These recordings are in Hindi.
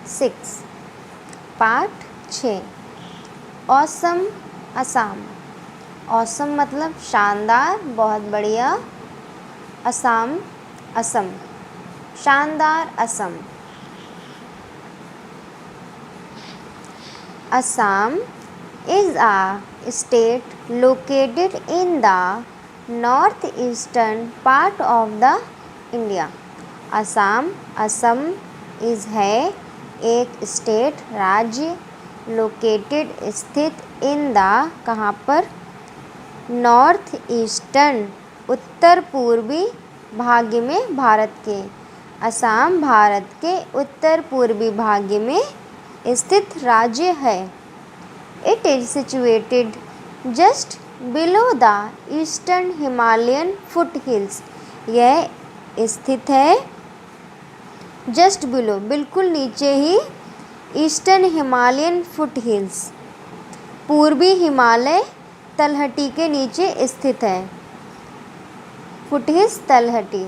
6। पार्ट 6। ऑसम असम। ऑसम मतलब शानदार, बहुत बढ़िया। असम असम शानदार Assam. Assam is a state located in the northeastern part of the India. Assam is है एक स्टेट, राज्य, लोकेटेड स्थित, इन द कहाँ पर, नॉर्थ ईस्टर्न उत्तर पूर्वी भाग में, भारत के। असम भारत के उत्तर पूर्वी भाग में स्थित राज्य है। It is situated just below the eastern Himalayan foot hills. यह स्थित है जस्ट बिलो, बिल्कुल नीचे ही, ईस्टर्न हिमालयन फुट हिल्स, पूर्वी हिमालय तलहटी के नीचे स्थित है। फुट हिल्स तलहटी।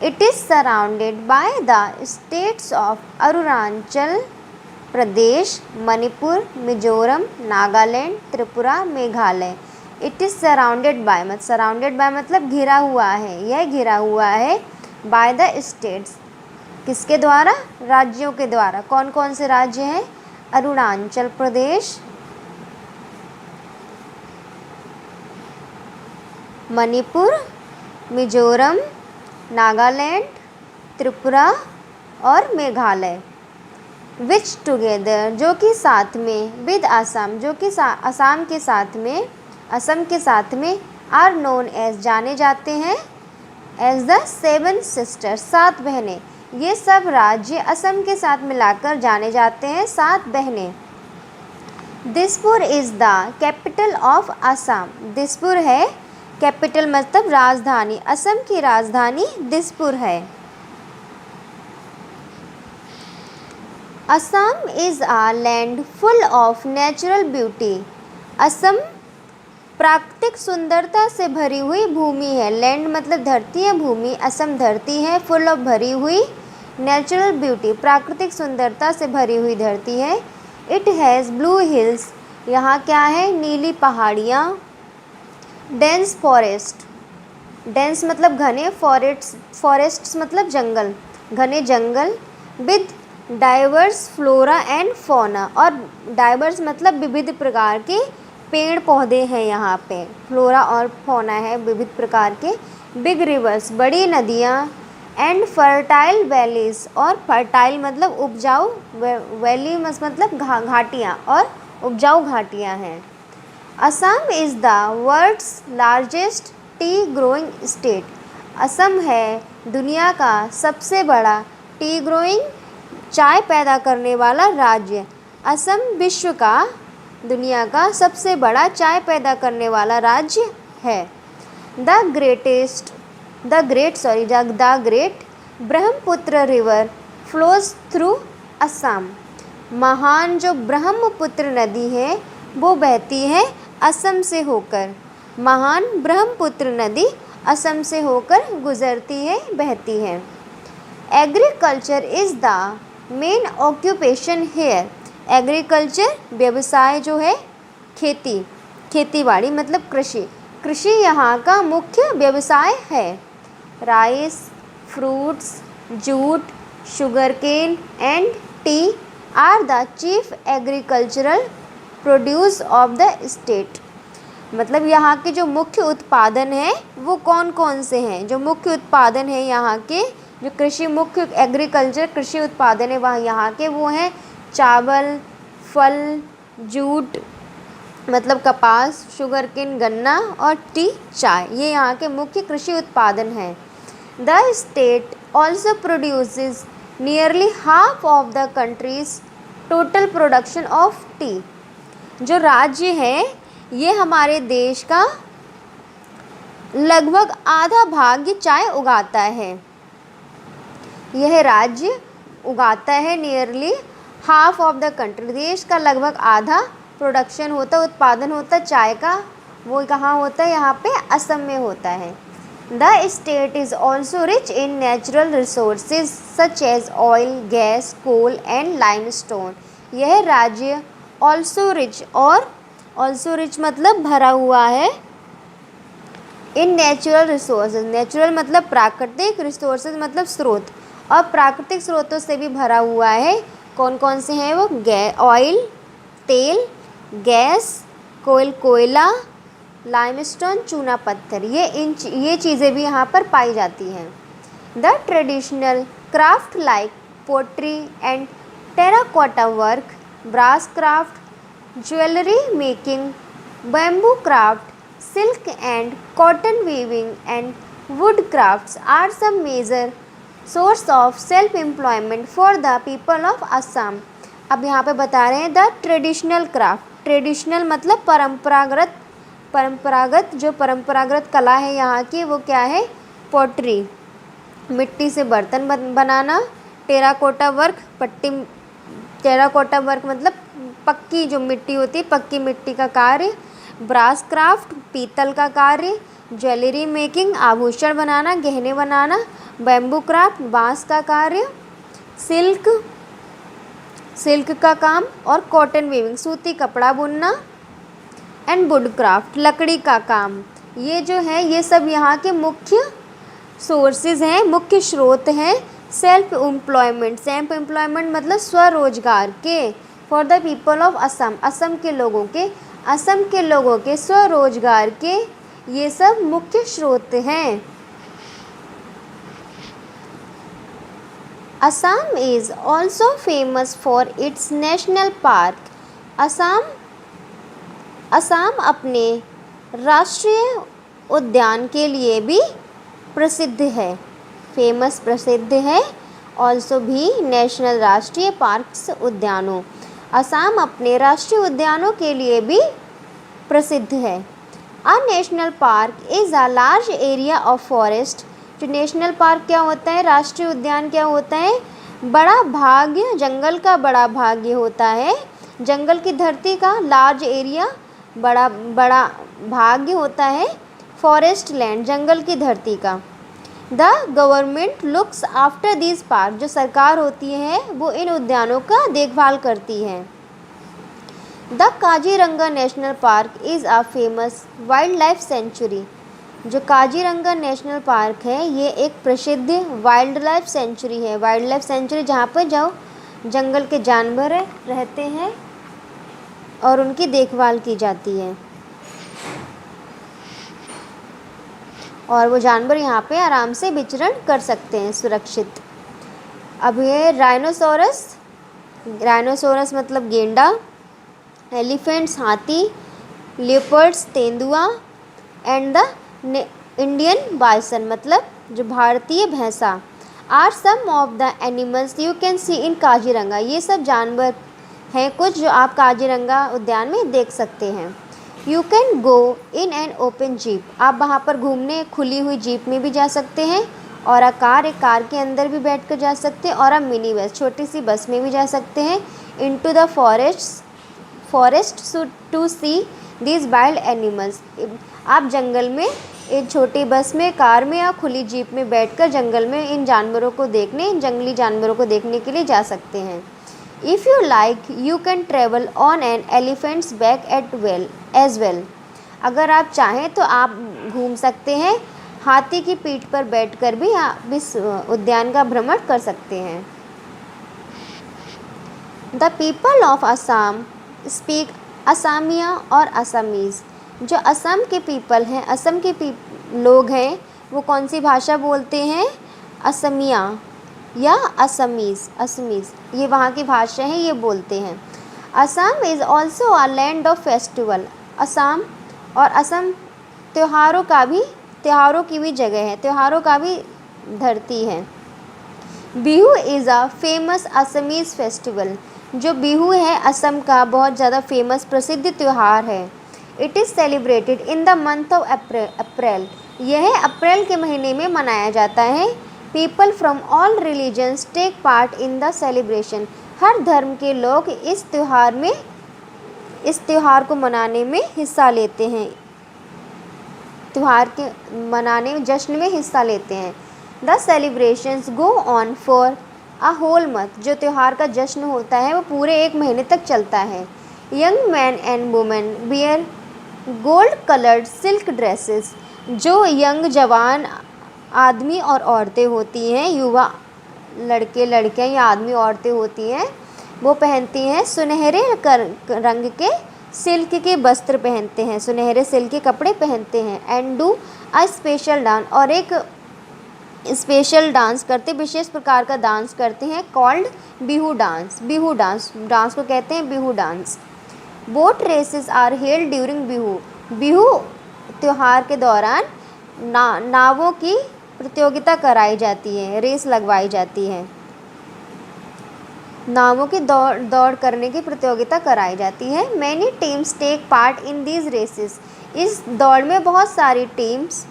It is surrounded by the states of Arunachal Pradesh, Manipur, Mizoram, Nagaland, Tripura, Meghalaya. It is surrounded by मतलब घिरा हुआ है, यह घिरा हुआ है बाय द स्टेट्स, किसके द्वारा, राज्यों के द्वारा। कौन कौन से राज्य हैं, अरुणाचल प्रदेश, मणिपुर, मिजोरम, नागालैंड, त्रिपुरा और मेघालय। विच टुगेदर जो कि साथ में, विद असम जो कि असम के साथ में, आर नोन एज जाने जाते हैं, एज द 7 सिस्टर्स 7 बहनें। ये सब राज्य असम के साथ मिलाकर जाने जाते हैं 7 बहनें। Dispur is the capital of Assam. Dispur है कैपिटल मतलब राजधानी, असम की राजधानी दिसपुर है। Assam is a land full of natural beauty. Assam प्राकृतिक सुंदरता से भरी हुई भूमि है। लैंड मतलब धरती है, भूमि असम धरती है, फुल ऑफ भरी हुई, नेचुरल ब्यूटी प्राकृतिक सुंदरता से भरी हुई धरती है। इट हैज़ ब्लू हिल्स, यहाँ क्या है, नीली पहाड़ियाँ। डेंस फॉरेस्ट, डेंस मतलब घने, फॉरेस्ट्स मतलब जंगल, घने जंगल। With diverse flora and fauna, और डाइवर्स मतलब विविध प्रकार के पेड़ पौधे हैं यहाँ पे, फ्लोरा और फौना है विविध प्रकार के। बिग रिवर्स बड़ी नदियाँ, एंड फर्टाइल वैलीज, और फर्टाइल मतलब उपजाऊ, वैली मतलब घाटियाँ, और उपजाऊ घाटियाँ हैं। Assam is the world's largest tea growing state. Assam है दुनिया का सबसे बड़ा टी ग्रोइंग, चाय पैदा करने वाला राज्य। असम विश्व का, दुनिया का सबसे बड़ा चाय पैदा करने वाला राज्य है। The great Brahmaputra river flows through Assam. महान जो ब्रह्मपुत्र नदी है वो बहती है असम से होकर। महान ब्रह्मपुत्र नदी असम से होकर गुजरती है, बहती है। Agriculture is the main occupation here. Agriculture व्यवसाय जो है, खेतीबाड़ी मतलब कृषि यहाँ का मुख्य व्यवसाय है। Rice, fruits, jute, sugarcane and T R the chief agricultural produce of the state. मतलब यहाँ के जो मुख्य उत्पादन हैं वो कौन कौन से हैं, जो मुख्य उत्पादन है यहाँ के, जो कृषि मुख्य एग्रीकल्चर कृषि उत्पादन है वहाँ यहाँ के, वो हैं चावल, फल, जूट मतलब कपास, शुगरकेन गन्ना, और टी चाय। ये यहाँ के मुख्य कृषि उत्पादन हैं। The state also produces nearly half of the countries total production of T. जो राज्य है ये हमारे देश का लगभग आधा भाग ये चाय उगाता है। यह राज्य उगाता है nearly half of the country, देश का लगभग आधा प्रोडक्शन होता, उत्पादन होता चाय का, वो कहाँ होता है, यहाँ पे असम में होता है। The state is also rich in natural resources such as oil, gas, coal and limestone. यह राज्य ऑल्सो रिच, और ऑल्सो रिच मतलब भरा हुआ है, इन नेचुरल रिसोर्सेज। नेचुरल मतलब प्राकृतिक, रिसोर्सेज मतलब स्रोत, और प्राकृतिक स्रोतों से भी भरा हुआ है। कौन कौन से हैं वो? ऑयल तेल, गैस, कोयला, लाइमस्टोन चूना पत्थर, ये चीज़ें भी यहाँ पर पाई जाती हैं। The traditional craft like pottery and terracotta work, brass craft, jewellery making, bamboo craft, silk and cotton weaving and wood crafts are some major source of self employment for the people of Assam। अब यहाँ पे बता रहे हैं द ट्रेडिशनल क्राफ्ट। ट्रेडिशनल मतलब परंपरागत जो परंपरागत कला है यहाँ की वो क्या है? पोट्री, मिट्टी से बर्तन बनाना, टेराकोटा वर्क, टेराकोटा वर्क मतलब पक्की जो मिट्टी होती है, पक्की मिट्टी का कार्य, ब्रास क्राफ्ट पीतल का कार्य, ज्वेलरी मेकिंग आभूषण बनाना, गहने बनाना, बैम्बू क्राफ्ट बांस का कार्य, सिल्क का काम, और कॉटन वीविंग सूती कपड़ा बुनना, एंड वुड क्राफ्ट लकड़ी का काम। ये जो है ये सब यहाँ के मुख्य सोर्सेज हैं, मुख्य स्रोत हैं सेल्फ एम्प्लॉयमेंट मतलब स्वरोजगार के, for the people of Assam, Assam के लोगों के स्वरोजगार के ये सब मुख्य स्रोत हैं। Assam is also famous for its national park. Assam अपने राष्ट्रीय उद्यान के लिए भी प्रसिद्ध है। प्रसिद्ध है, ऑल्सो भी नेशनल राष्ट्रीय पार्क्स उद्यानों। असम अपने राष्ट्रीय उद्यानों के लिए भी प्रसिद्ध है। A national park is a large area of forest. जो नेशनल पार्क क्या होता है? राष्ट्रीय उद्यान क्या होता है? बड़ा भाग्य, जंगल का बड़ा भाग्य होता है, जंगल की धरती का लार्ज एरिया बड़ा भाग्य होता है, फॉरेस्ट लैंड जंगल की धरती का। The government looks after this park, जो सरकार होती है वो इन उद्यानों का देखभाल करती है। The Kaziranga national park is a famous wild life sanctuary. जो काजीरंगा नेशनल पार्क है ये एक प्रसिद्ध वाइल्ड लाइफ सेंचुरी है। वाइल्ड लाइफ सेंचुरी जहाँ पर जंगल के जानवर रहते हैं और उनकी देखभाल की जाती है, और वो जानवर यहाँ पे आराम से विचरण कर सकते हैं सुरक्षित। अब ये राइनोसोरस मतलब गेंडा, एलिफेंट्स हाथी, लियोपर्ड्स तेंदुआ, एंड द इंडियन बाइसन मतलब जो भारतीय भैंसा, are some of the animals you can see in Kaziranga. ये सब जानवर हैं कुछ जो आप काजीरंगा उद्यान में देख सकते हैं। You can go in an open jeep, आप वहाँ पर घूमने खुली हुई जीप में भी जा सकते हैं, और एक कार के अंदर भी बैठ कर जा सकते हैं, और मिनी बस छोटी सी बस में भी जा सकते हैं। Into the forest to see these wild animals, आप जंगल में एक छोटी बस में, कार में या खुली जीप में बैठकर जंगल में इन जंगली जानवरों को देखने के लिए जा सकते हैं। If you like you can travel on an elephant's back as well, अगर आप चाहें तो आप घूम सकते हैं, हाथी की पीठ पर बैठकर भी आप इस उद्यान का भ्रमण कर सकते हैं। The people of Assam speak Asamiya और असमीज़। जो असम के पीपल हैं, असम के लोग हैं, वो कौन सी भाषा बोलते हैं? असमिया या असमीज़, ये वहाँ की भाषा है, ये बोलते हैं। Assam is also a land of festival. Assam त्योहारों की भी जगह है, त्योहारों का भी धरती है। Bihu is a famous Assamese festival. जो बिहू है असम का बहुत ज़्यादा फेमस प्रसिद्ध त्यौहार है। It is celebrated in the month of April. यह अप्रैल के महीने में मनाया जाता है। People from all religions take part in the celebration. हर धर्म के लोग इस त्यौहार को मनाने में हिस्सा लेते हैं, जश्न में हिस्सा लेते हैं। The celebrations go on for a whole month. जो त्यौहार का जश्न होता है वो पूरे एक महीने तक चलता है। Young man and women wear gold coloured silk dresses. जो यंग जवान आदमी और औरतें होती हैं, युवा लड़के लड़कियां या आदमी औरतें होती हैं, वो पहनती हैं सुनहरे रंग के सिल्क के वस्त्र पहनते हैं, सुनहरे सिल्क के कपड़े पहनते हैं। And do a special dance, और एक स्पेशल डांस करते, विशेष प्रकार का डांस करते हैं, called Bihu dance. Bihu dance, dance को कहते हैं Bihu dance. Boat races are held during Bihu. Bihu त्यौहार के दौरान नावों की प्रतियोगिता कराई जाती है, रेस लगवाई जाती है, नावों की दौड़ करने की प्रतियोगिता कराई जाती है। Many teams take part in these races. इस दौड़ में बहुत सारी टीम्स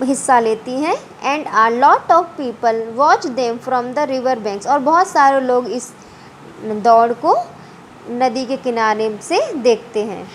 हिस्सा लेती हैं। And a lot of people watch them from the river banks, और बहुत सारे लोग इस दौड़ को नदी के किनारे से देखते हैं।